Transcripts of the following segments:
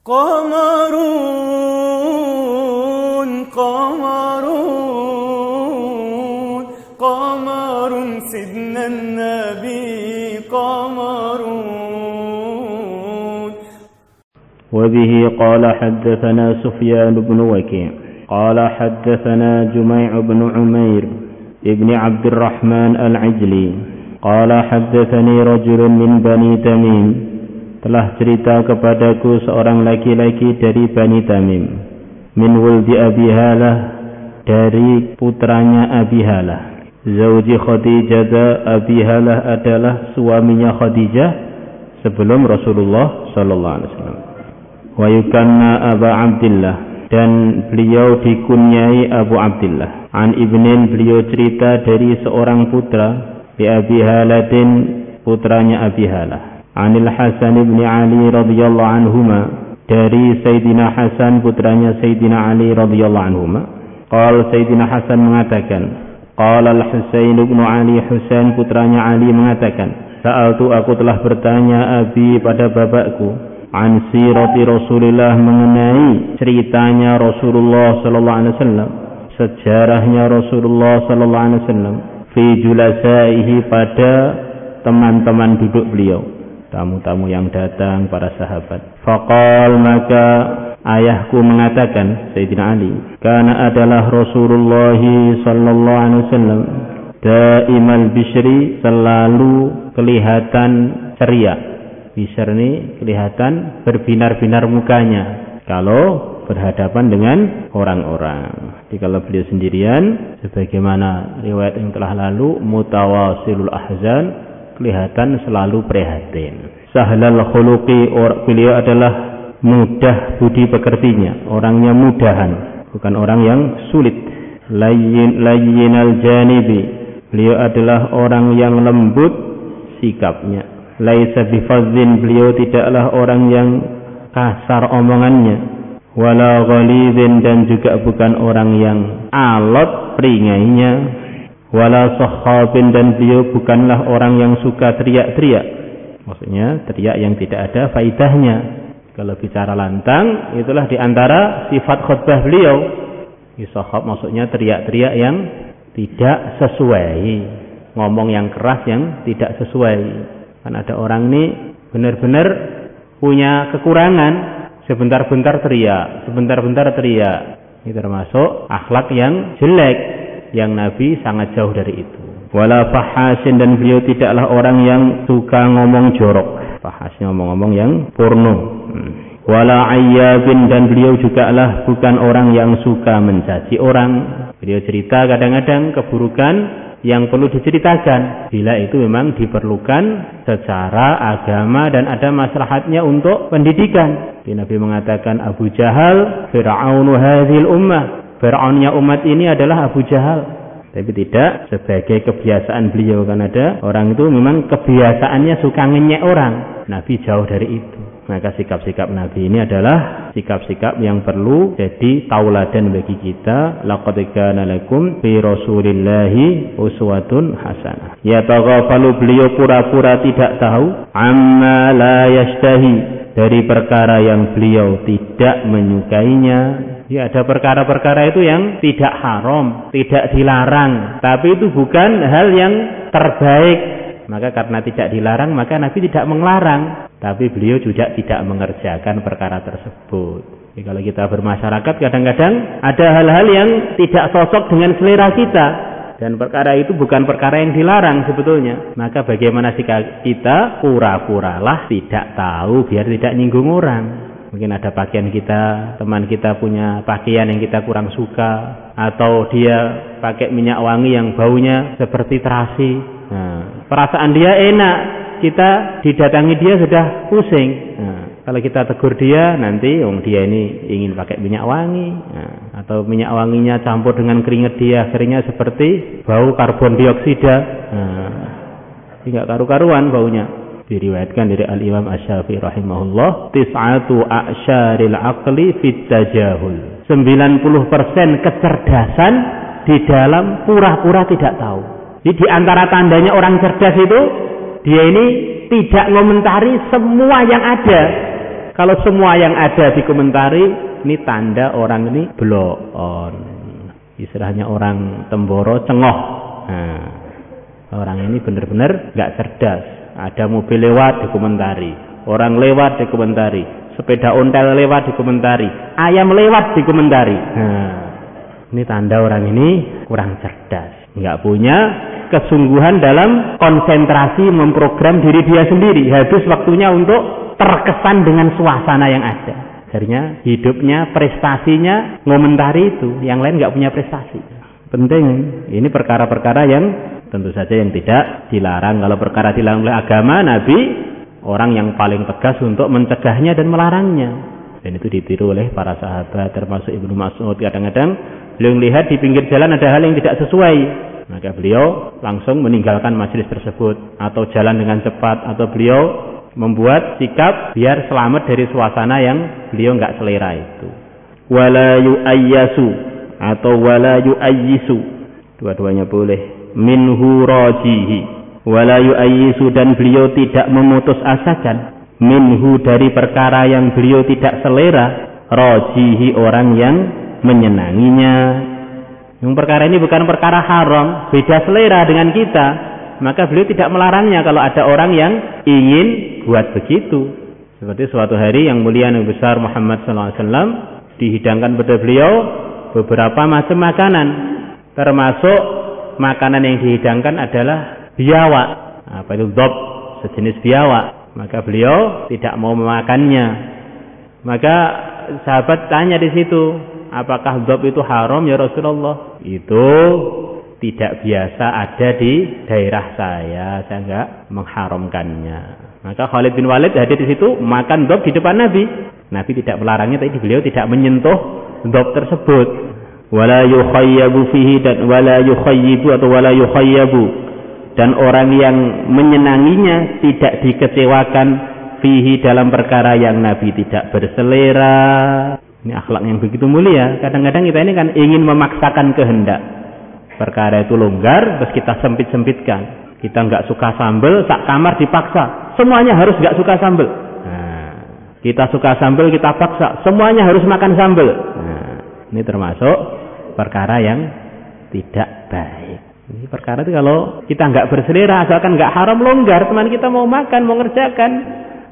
Qamarun, qamarun, qamarun sidna nabi qamarun. وبه قال حدثنا سفيان بن وكيع قال حدثنا جميع بن عمير ابن عبد الرحمن العجلي قال حدثني رجل من بني تميم telah cerita kepadaku seorang laki-laki dari Bani Tamim min wuldi Abi Halah dari putranya Abi Halah zauji Khadijah. Abi Halah adalah suaminya Khadijah sebelum Rasulullah sallallahu alaihi wasallam. Wa yukanna Aba Abdillah dan beliau dikunyai Abu Abdillah. An ibnin beliau cerita dari seorang putra bi Abi Haladin putranya Abi Halah. Anil Hasan ibn Ali radhiyallahu anhuma dari Sayyidina Hasan putranya Sayyidina Ali radhiyallahu anhuma. Qala Sayyidina Hasan mengatakan, qala Al-Husain ibn Ali, Husain putranya Ali mengatakan, sa'altu aku telah bertanya abi pada bapakku an sirati Rasulillah mengenai ceritanya Rasulullah sallallahu alaihi wasallam, sejarahnya Rasulullah sallallahu alaihi wasallam fi julasaihi pada teman-teman duduk beliau, tamu-tamu yang datang, para sahabat. Faqal, maka ayahku mengatakan, Sayyidina Ali, karena adalah Rasulullah sallallahu alaihi wasallam daimal bishri, selalu kelihatan ceria. Bishr ini kelihatan berbinar-binar mukanya kalau berhadapan dengan orang-orang. Jadi kalau beliau sendirian, sebagaimana riwayat yang telah lalu, mutawasilul ahzan, kelihatan selalu prihatin. Sahlal khuluqi, beliau adalah mudah budi pekertinya, orangnya mudahan, bukan orang yang sulit. Layyinal janibi, beliau adalah orang yang lembut sikapnya. Laisa bifazzin, beliau tidaklah orang yang kasar omongannya. Wala ghalidhin, dan juga bukan orang yang alot peringainya. Wala sakhabin, dan beliau bukanlah orang yang suka teriak-teriak. Maksudnya teriak yang tidak ada faidahnya. Kalau bicara lantang, itulah diantara sifat khutbah beliau. Sakhab maksudnya teriak-teriak yang tidak sesuai, ngomong yang keras yang tidak sesuai. Kan ada orang ini benar-benar punya kekurangan, sebentar-bentar teriak, sebentar-bentar teriak. Ini termasuk akhlak yang jelek, yang Nabi sangat jauh dari itu. Wala fahasin, dan beliau tidaklah orang yang suka ngomong jorok. Fahasnya ngomong-ngomong yang porno. Wala ayyabin, dan beliau juga lah bukan orang yang suka mencaci orang. Beliau cerita kadang-kadang keburukan yang perlu diceritakan bila itu memang diperlukan secara agama dan ada maslahatnya untuk pendidikan. Nabi mengatakan Abu Jahal Fir'aunu hadhil ummah, Fir'aunnya umat ini adalah Abu Jahal. Tapi tidak sebagai kebiasaan beliau, kan ada orang itu memang kebiasaannya suka ngenyek orang. Nabi jauh dari itu. Maka sikap-sikap Nabi ini adalah sikap-sikap yang perlu jadi tauladan bagi kita. Laqad kana lakum fi Rasulillahi uswatun hasanah. Ya taghafalu, beliau pura-pura tidak tahu, amma la yastahi, dari perkara yang beliau tidak menyukainya. Ya, ada perkara-perkara itu yang tidak haram, tidak dilarang, tapi itu bukan hal yang terbaik. Maka karena tidak dilarang, maka Nabi tidak melarang, tapi beliau juga tidak mengerjakan perkara tersebut. Jadi kalau kita bermasyarakat, kadang-kadang ada hal-hal yang tidak cocok dengan selera kita, dan perkara itu bukan perkara yang dilarang sebetulnya. Maka bagaimana sikap kita? Pura-puralah tidak tahu biar tidak nyinggung orang. Mungkin ada pakaian kita, teman kita punya pakaian yang kita kurang suka, atau dia pakai minyak wangi yang baunya seperti terasi. Nah, perasaan dia enak, kita didatangi dia sudah pusing. Nah, kalau kita tegur dia, nanti dia ini ingin pakai minyak wangi, atau minyak wanginya campur dengan keringat dia, akhirnya seperti bau karbon dioksida. Tidak karu-karuan baunya. Diriwayatkan dari Al-Imam Asy-Syafi'i rahimahullah, tis'atu a'syaril aqli fit tajahul. 90% kecerdasan di dalam pura-pura tidak tahu. Jadi di antara tandanya orang cerdas itu, dia ini tidak mengomentari semua yang ada. Kalau semua yang ada dikomentari, ini tanda orang ini bloon. Istilahnya orang Temboro cengoh. Nah, orang ini benar-benar nggak cerdas. Ada mobil lewat dikomentari, orang lewat dikomentari, sepeda ontel lewat dikomentari, ayam lewat dikomentari. Nah, ini tanda orang ini kurang cerdas, nggak punya kesungguhan dalam konsentrasi memprogram diri dia sendiri. Habis waktunya untuk terkesan dengan suasana yang ada. Akhirnya hidupnya, prestasinya ngomentari itu, yang lain nggak punya prestasi. Penting, ini perkara-perkara yang tentu saja yang tidak dilarang. Kalau perkara dilarang oleh agama, Nabi orang yang paling tegas untuk mencegahnya dan melarangnya. Dan itu ditiru oleh para sahabat, termasuk Ibnu Mas'ud. Kadang-kadang beliau melihat di pinggir jalan ada hal yang tidak sesuai, maka beliau langsung meninggalkan majelis tersebut, atau jalan dengan cepat, atau beliau membuat sikap biar selamat dari suasana yang beliau nggak selera itu. Wala yu'ayyasu atau wala yu'ayyisu, dua-duanya boleh. Minhu rajihi, wala yu'ayyisu, dan beliau tidak memutus asakan minhu dari perkara yang beliau tidak selera, rajihi orang yang menyenanginya. Yang perkara ini bukan perkara haram, beda selera dengan kita, maka beliau tidak melarangnya kalau ada orang yang ingin buat begitu. Seperti suatu hari yang mulia Nabi besar Muhammad SAW dihidangkan pada beliau beberapa macam makanan, termasuk makanan yang dihidangkan adalah biawak. Apa itu? Dhab, sejenis biawak. Maka beliau tidak mau memakannya. Maka sahabat tanya di situ, apakah dhab itu haram ya Rasulullah? Itu tidak biasa ada di daerah saya enggak mengharamkannya. Maka Khalid bin Walid hadir di situ makan dhab di depan Nabi. Nabi tidak melarangnya, tapi beliau tidak menyentuh dhab tersebut. Wala yukhayyabu fihi, dan wala yukhayyibu atau wala yukhayyabu, dan orang yang menyenanginya tidak dikecewakan fihi dalam perkara yang Nabi tidak berselera. Ini akhlak yang begitu mulia. Kadang-kadang kita ini kan ingin memaksakan kehendak. Perkara itu longgar, terus kita sempit-sempitkan. Kita nggak suka sambal, sak kamar dipaksa. Semuanya harus nggak suka sambal. Nah, kita suka sambal, kita paksa. Semuanya harus makan sambal. Nah, ini termasuk perkara yang tidak baik. Ini perkara itu kalau kita nggak berselera, asalkan nggak haram, longgar. Teman kita mau makan, mau ngerjakan,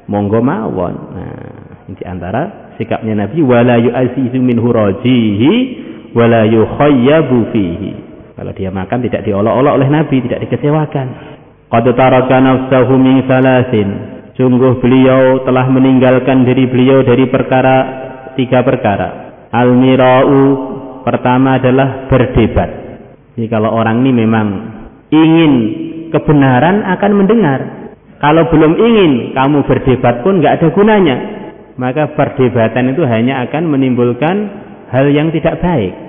monggo mawon. Nah, ini antara sikapnya Nabi, wala yu'azizu minhu rajihi wala yukhayyabu fihi. Kalau dia makan tidak diolok-olok oleh Nabi, tidak dikecewakan. Qad taraka nafsahu min salasin, sungguh beliau telah meninggalkan diri beliau dari tiga perkara. Al-mira'u, pertama adalah berdebat. Jadi kalau orang ini memang ingin kebenaran akan mendengar. Kalau belum ingin, kamu berdebat pun nggak ada gunanya. Maka perdebatan itu hanya akan menimbulkan hal yang tidak baik.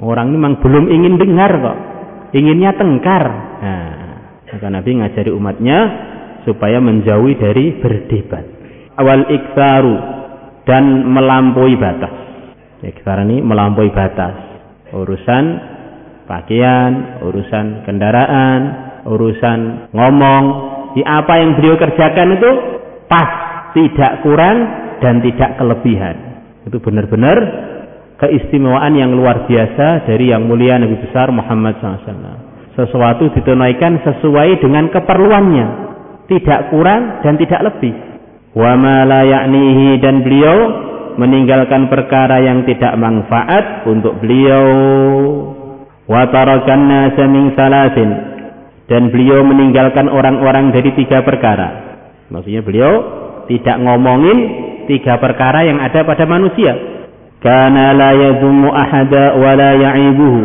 Orang ini memang belum ingin dengar kok, inginnya tengkar. Nah, maka Nabi ngajari umatnya supaya menjauhi dari berdebat. Awal iktsaru, dan melampaui batas. Iktsar ini melampaui batas. Urusan pakaian, urusan kendaraan, urusan ngomong. Di apa yang beliau kerjakan itu pas, tidak kurang dan tidak kelebihan. Itu benar-benar keistimewaan yang luar biasa dari yang mulia Nabi besar Muhammad SAW. Sesuatu ditunaikan sesuai dengan keperluannya, tidak kurang dan tidak lebih. Wa ma la ya'nihi, dan beliau meninggalkan perkara yang tidak manfaat untuk beliau. Wa tarakan nasa min salasin, dan beliau meninggalkan orang-orang dari tiga perkara. Maksudnya beliau tidak ngomongin tiga perkara yang ada pada manusia. Kana la yadhummu ahada wa la ya'ibuhu,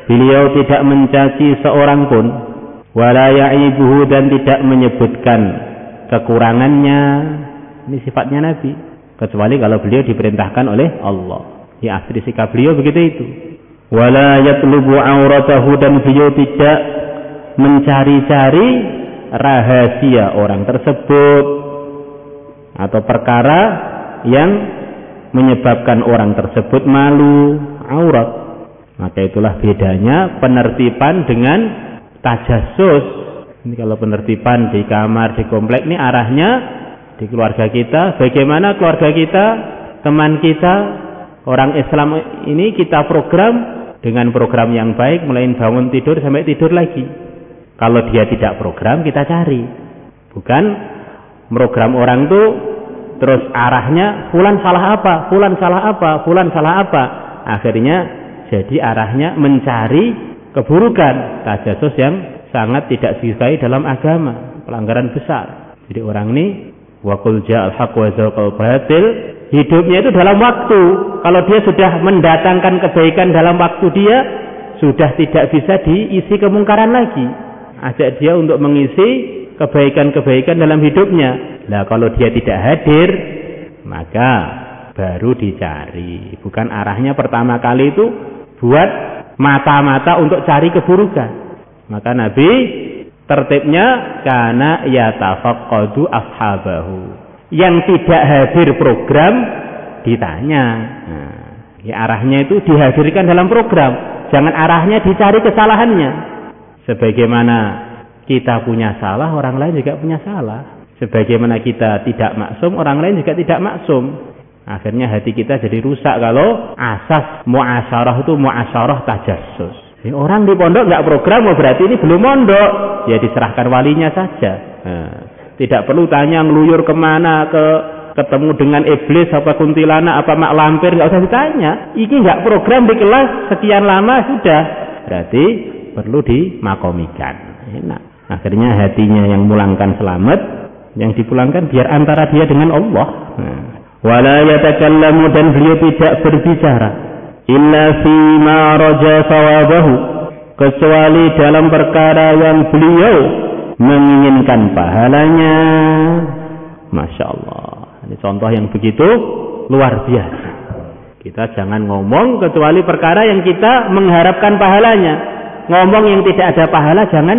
beliau tidak mencaci seorang pun, wa la ya'ibuhu, dan tidak menyebutkan kekurangannya. Ini sifatnya Nabi, kecuali kalau beliau diperintahkan oleh Allah. Ya, asli sikap beliau begitu itu. Wa la yatlubu auratahu, dan beliau tidak mencari-cari rahasia orang tersebut atau perkara yang menyebabkan orang tersebut malu, aurat. Maka itulah bedanya penertiban dengan tajassus. Ini kalau penertiban di kamar, di komplek, ini arahnya di keluarga kita, bagaimana keluarga kita, teman kita, orang Islam ini kita program dengan program yang baik, mulai bangun tidur sampai tidur lagi. Kalau dia tidak program, kita cari. Bukan program orang tuh terus arahnya fulan salah apa, fulan salah apa, fulan salah apa. Akhirnya jadi arahnya mencari keburukan, tajasus yang sangat tidak disukai dalam agama, pelanggaran besar. Jadi orang ini wa qul ja'al haqq wa zaqal batil, hidupnya itu dalam waktu. Kalau dia sudah mendatangkan kebaikan dalam waktu, dia sudah tidak bisa diisi kemungkaran lagi. Ajak dia untuk mengisi kebaikan-kebaikan dalam hidupnya. Nah, kalau dia tidak hadir, maka baru dicari. Bukan arahnya pertama kali itu buat mata-mata untuk cari keburukan. Maka Nabi tertibnya kana yatafaqqadu ashabahu. Yang tidak hadir program ditanya. Nah, arahnya itu dihadirkan dalam program. Jangan arahnya dicari kesalahannya. Sebagaimana kita punya salah, orang lain juga punya salah. Sebagaimana kita tidak maksum, orang lain juga tidak maksum. Akhirnya hati kita jadi rusak kalau asas muasyarah itu muasyarah tajassus. Jadi orang di pondok nggak program, berarti ini belum mondok. Ya diserahkan walinya saja. Nah, tidak perlu tanya ngeluyur kemana, ketemu dengan iblis apa kuntilanak apa mak lampir, nggak usah ditanya. Ini nggak program di kelas sekian lama sudah. Berarti perlu dimakomikan. Enak. Akhirnya hatinya yang mulangkan selamat, yang dipulangkan biar antara dia dengan Allah. Nah. Wala yatakallamu, dan beliau tidak berbicara illa fima raja sawabahu, kecuali dalam perkara yang beliau menginginkan pahalanya. Masya Allah, ini contoh yang begitu luar biasa. Kita jangan ngomong kecuali perkara yang kita mengharapkan pahalanya. Ngomong yang tidak ada pahala jangan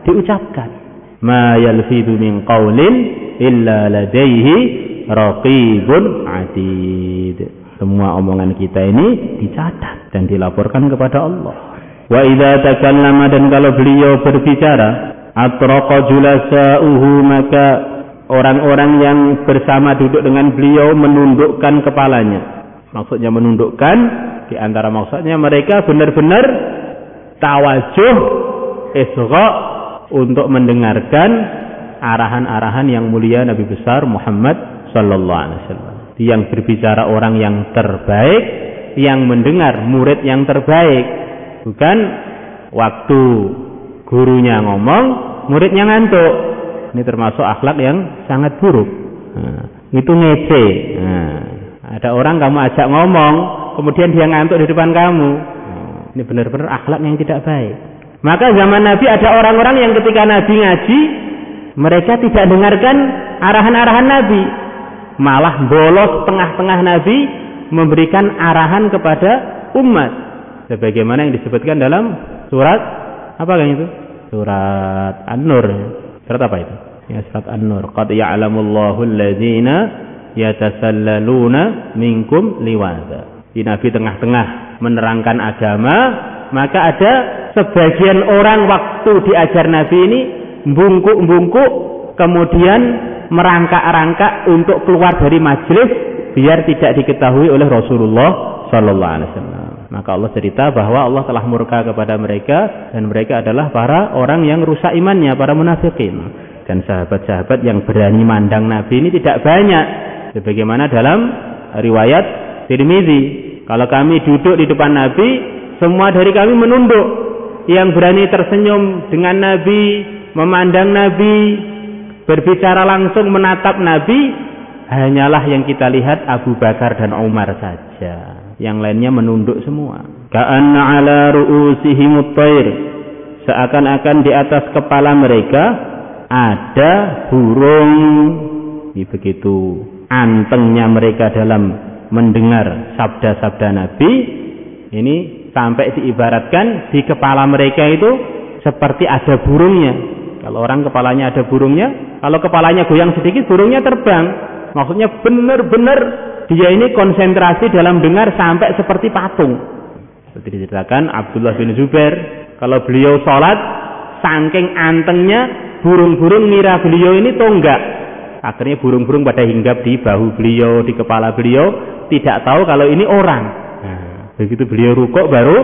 diucapkan. Ma yalfidu min qaulin illa ladaihi raqibun atid. Semua omongan kita ini dicatat dan dilaporkan kepada Allah. Wa idza takallama, dan kalau beliau berbicara, atraqa julasa'uhu, maka orang-orang yang bersama duduk dengan beliau menundukkan kepalanya. Maksudnya menundukkan, di antara maksudnya mereka benar-benar tawajuh, isgha, untuk mendengarkan arahan-arahan yang mulia Nabi besar Muhammad sallallahu alaihi wasallam. Yang berbicara orang yang terbaik, yang mendengar murid yang terbaik. Bukan waktu gurunya ngomong, muridnya ngantuk. Ini termasuk akhlak yang sangat buruk. Nah, itu ngece. Nah, ada orang kamu ajak ngomong, kemudian dia ngantuk di depan kamu. Nah, ini benar-benar akhlak yang tidak baik. Maka zaman Nabi ada orang-orang yang ketika Nabi ngaji, mereka tidak dengarkan arahan-arahan Nabi, malah bolos tengah-tengah Nabi memberikan arahan kepada umat, sebagaimana yang disebutkan dalam surat apa kan itu? Surat An-Nur. Surat apa itu? Ya, surat An-Nur. Qad ya'lamullahu alladzina yatasallaluna minkum liwaza. Di Nabi tengah-tengah menerangkan agama, maka ada sebagian orang waktu diajar Nabi ini bungkuk-bungkuk, kemudian merangkak-rangkak untuk keluar dari majelis biar tidak diketahui oleh Rasulullah sallallahu alaihi wasallam. Maka Allah cerita bahwa Allah telah murka kepada mereka, dan mereka adalah para orang yang rusak imannya, para munafikin. Dan sahabat-sahabat yang berani mandang Nabi ini tidak banyak. Sebagaimana dalam riwayat Tirmizi, kalau kami duduk di depan Nabi, semua dari kami menunduk. Yang berani tersenyum dengan Nabi, memandang Nabi, berbicara langsung menatap Nabi, hanyalah yang kita lihat Abu Bakar dan Umar saja. Yang lainnya menunduk semua. Ka'anna ala ru'usihimut thair, seakan-akan di atas kepala mereka ada burung. Ini begitu antengnya mereka dalam mendengar sabda-sabda Nabi. Ini sampai diibaratkan di kepala mereka itu seperti ada burungnya. Kalau orang kepalanya ada burungnya, kalau kepalanya goyang sedikit burungnya terbang. Maksudnya benar-benar dia ini konsentrasi dalam dengar sampai seperti patung. Seperti diceritakan Abdullah bin Zubair, kalau beliau sholat, saking antengnya burung-burung ngira beliau ini tonggak. Akhirnya burung-burung pada hinggap di bahu beliau, di kepala beliau, tidak tahu kalau ini orang. Begitu beliau rukuk baru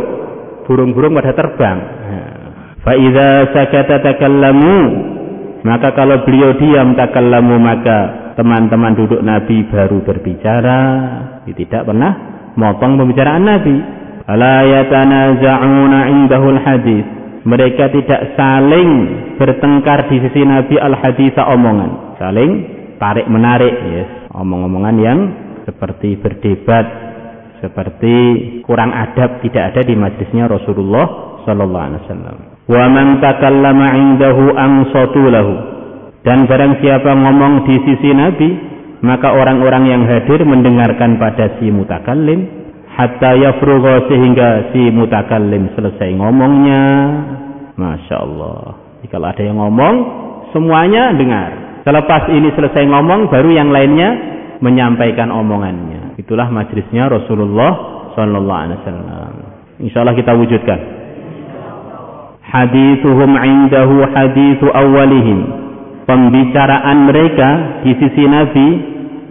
burung-burung pada terbang. Fa idza sakata takallamu, maka kalau beliau diam takallamu, maka teman-teman duduk Nabi baru berbicara. Tidak pernah motong pembicaraan Nabi. La yatanaza'una indahul hadis, mereka tidak saling bertengkar di sisi Nabi al-haditha, omongan, saling tarik menarik, omong-omongan yang seperti berdebat, seperti kurang adab, tidak ada di majlisnya Rasulullah sallallahu alaihi wasallam. Wa man takallama indahu ansatu lahu, dan barang siapa ngomong di sisi Nabi, maka orang-orang yang hadir mendengarkan pada si mutakallim hatta yafrugha, sehingga si mutakallim selesai ngomongnya. Masya Allah. Kalau ada yang ngomong, semuanya dengar. Selepas ini selesai ngomong, baru yang lainnya menyampaikan omongannya. Itulah majlisnya Rasulullah sallallahu alaihi wasallam. Insyaallah kita wujudkan. Hadithuhum indahu hadithu awwalihim. Pembicaraan mereka di sisi Nabi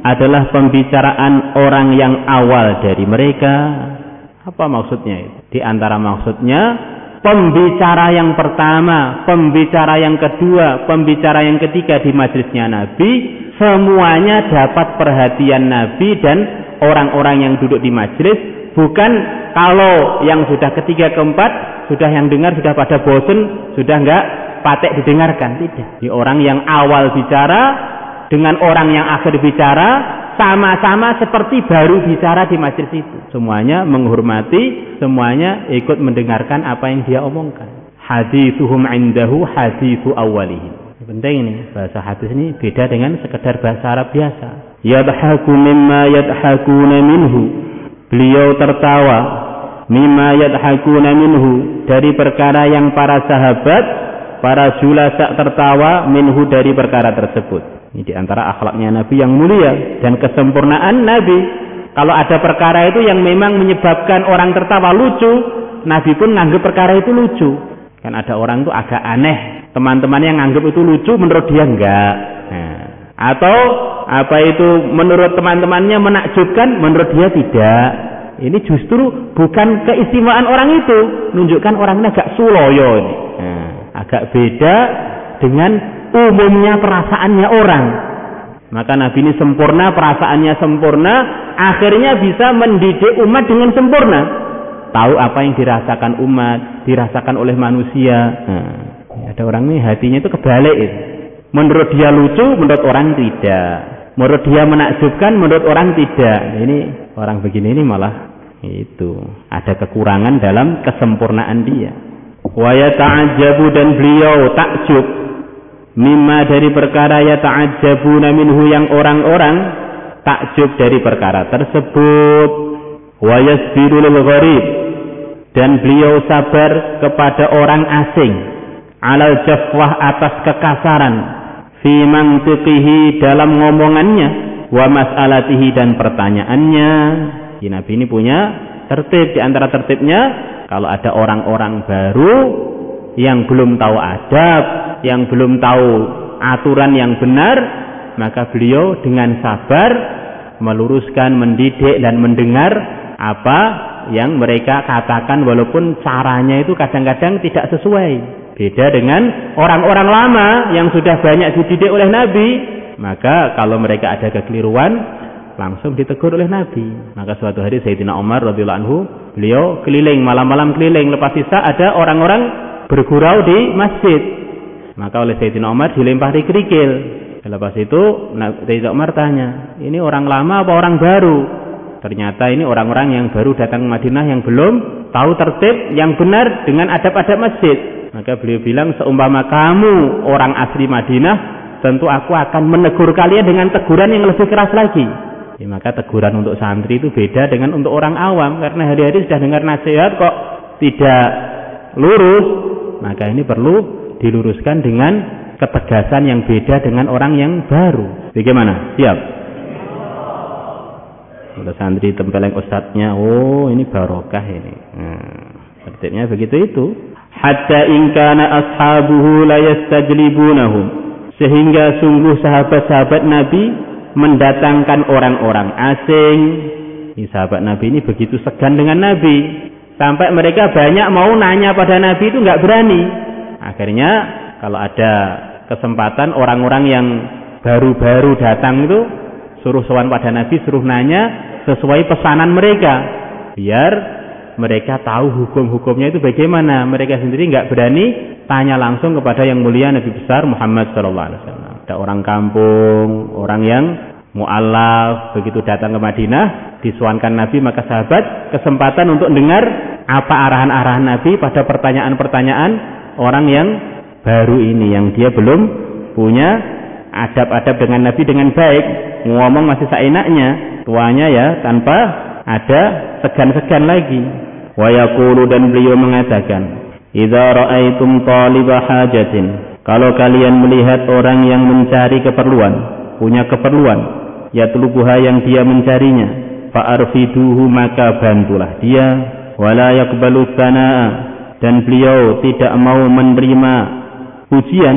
adalah pembicaraan orang yang awal dari mereka. Apa maksudnya itu? Di antara maksudnya, pembicara yang pertama, pembicara yang kedua, pembicara yang ketiga di majlisnya Nabi, semuanya dapat perhatian Nabi dan orang-orang yang duduk di majlis. Bukan kalau yang sudah ketiga keempat, sudah yang dengar sudah pada bosen, sudah enggak patek didengarkan. Tidak. Di orang yang awal bicara dengan orang yang akhir bicara sama-sama seperti baru bicara di majlis itu. Semuanya menghormati, semuanya ikut mendengarkan apa yang dia omongkan. Hadithuhum indahu hadithu awwalihim. Penting ini, bahasa hadis ini beda dengan sekedar bahasa Arab biasa. Yadhaku mimma yadhakuna minhu. Beliau tertawa mimma yadhakuna minhu, dari perkara yang para sahabat, para julasa tertawa minhu, dari perkara tersebut. Ini diantara akhlaknya Nabi yang mulia dan kesempurnaan Nabi. Kalau ada perkara itu yang memang menyebabkan orang tertawa lucu, Nabi pun nganggap perkara itu lucu. Kan ada orang itu agak aneh, teman-teman yang nganggap itu lucu, menurut dia enggak. Atau apa itu menurut teman-temannya menakjubkan, menurut dia tidak. Ini justru bukan keistimewaan orang itu, menunjukkan orangnya agak suloyo ini. Agak beda dengan umumnya perasaannya orang. Maka Nabi ini sempurna, perasaannya sempurna, akhirnya bisa mendidik umat dengan sempurna. Tahu apa yang dirasakan umat, dirasakan oleh manusia. Ada orang ini hatinya itu kebalik itu. Menurut dia lucu, menurut orang tidak. Menurut dia menakjubkan, menurut orang tidak. Ini orang begini ini malah itu ada kekurangan dalam kesempurnaan dia. Wa yata'ajjabu, dan beliau takjub mimma, dari perkara yata'ajjabuna minhu, yang orang-orang takjub dari perkara tersebut. Wa yasbiru lil gharib, dan beliau sabar kepada orang asing, alal jafwah, atas kekasaran, fi mantiqihi, dalam ngomongannya, wa mas'alatihi, dan pertanyaannya. Nabi ini punya tertib. Di antara tertibnya, kalau ada orang-orang baru yang belum tahu adab, yang belum tahu aturan yang benar, maka beliau dengan sabar meluruskan, mendidik, dan mendengar apa yang mereka katakan, walaupun caranya itu kadang-kadang tidak sesuai. Beda dengan orang-orang lama yang sudah banyak dididik oleh Nabi, maka kalau mereka ada kekeliruan, langsung ditegur oleh Nabi. Maka suatu hari Sayyidina Umar radhiyallahu anhu, beliau keliling, malam-malam keliling, lepas sisa ada orang-orang bergurau di masjid. Maka oleh Sayyidina Umar dilempari kerikil. Lepas itu Sayyidina Umar tanya, ini orang lama apa orang baru? Ternyata ini orang-orang yang baru datang ke Madinah, yang belum tahu tertib yang benar dengan adab-adab masjid. Maka beliau bilang, seumpama kamu orang asli Madinah, tentu aku akan menegur kalian dengan teguran yang lebih keras lagi. Maka teguran untuk santri itu beda dengan untuk orang awam, karena hari-hari sudah dengar nasihat kok tidak lurus. Maka ini perlu diluruskan dengan ketegasan yang beda dengan orang yang baru. Bagaimana? Siap? Kalau santri tempeleng ustadznya, oh ini barokah ini. Tertibnya begitu itu. Hatta in kana ashabuhu la yastajlibunahum, Sehingga sungguh sahabat-sahabat Nabi mendatangkan orang-orang asing. Sahabat Nabi ini begitu segan dengan Nabi, sampai mereka banyak mau nanya pada Nabi itu nggak berani. Akhirnya kalau ada kesempatan orang-orang yang baru-baru datang itu suruh sowan pada Nabi, suruh nanya sesuai pesanan mereka, biar mereka tahu hukum-hukumnya itu bagaimana. Mereka sendiri nggak berani tanya langsung kepada yang mulia Nabi besar Muhammad SAW. Ada orang kampung, orang yang mu'allaf, begitu datang ke Madinah, disuankan Nabi, maka sahabat kesempatan untuk dengar apa arahan-arahan Nabi pada pertanyaan-pertanyaan orang yang baru ini, yang dia belum punya adab-adab dengan Nabi dengan baik, ngomong masih seenaknya, tuanya ya, tanpa ada segan-segan lagi. Wa yaqulu, dan beliau mengatakan, idza ra'aitum taliba hajatin, kalau kalian melihat orang yang mencari keperluan, punya keperluan, yatlubuha, yang dia mencarinya, fa'arfiduhu, maka bantulah dia, wala yaqbalu tsanaa, dan beliau tidak mau menerima pujian,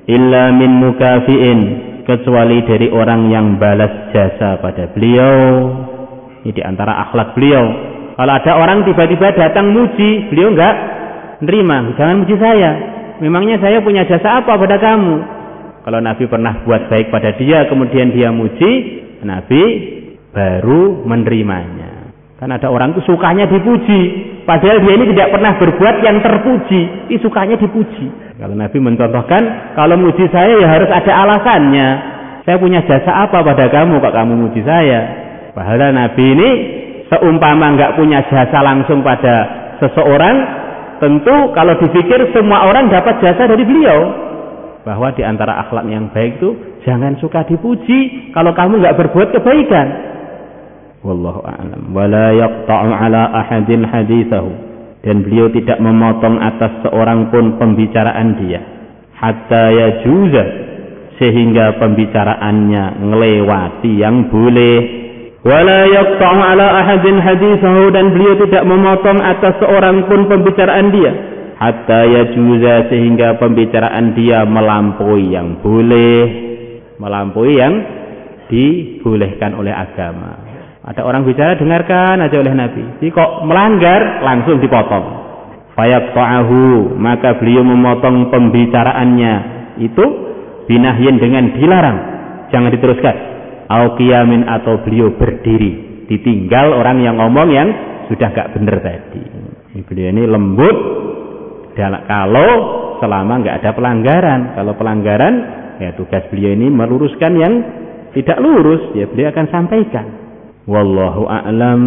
illa min mukafi'in, kecuali dari orang yang balas jasa pada beliau. Ini diantara akhlak beliau. Kalau ada orang tiba-tiba datang muji, beliau enggak nerima. Jangan muji saya, memangnya saya punya jasa apa pada kamu? Kalau Nabi pernah buat baik pada dia, kemudian dia muji, Nabi baru menerimanya. Kan ada orang itu sukanya dipuji, padahal dia ini tidak pernah berbuat yang terpuji, ini sukanya dipuji. Kalau Nabi mencontohkan, kalau muji saya ya harus ada alasannya. Saya punya jasa apa pada kamu kok kamu muji saya? Padahal Nabi ini seumpama nggak punya jasa langsung pada seseorang, tentu kalau dipikir semua orang dapat jasa dari beliau. Bahwa di antara akhlak yang baik itu jangan suka dipuji kalau kamu nggak berbuat kebaikan. Wallahu a'lam. Wala yaqta'u ala ahadin hadithahu, dan beliau tidak memotong atas seorang pun pembicaraan dia, hatta yajuza, sehingga pembicaraannya ngelewati yang boleh. Wala yaqta'u ala ahadin hadithahu, dan beliau tidak memotong atas seorang pun pembicaraan dia, hatta yajuza, sehingga pembicaraan dia melampaui yang boleh, melampaui yang dibolehkan oleh agama. Ada orang bicara, dengarkan aja oleh Nabi, jadi kok melanggar, langsung dipotong. Fayaqta'ahu, maka beliau memotong pembicaraannya itu binahyin, dengan dilarang, jangan diteruskan. Au qiyamin, atau beliau berdiri, ditinggal orang yang ngomong yang sudah gak benar tadi. Beliau ini lembut kalau selama nggak ada pelanggaran. Kalau pelanggaran, ya tugas beliau ini meluruskan yang tidak lurus, ya beliau akan sampaikan. Wallahu a'lam.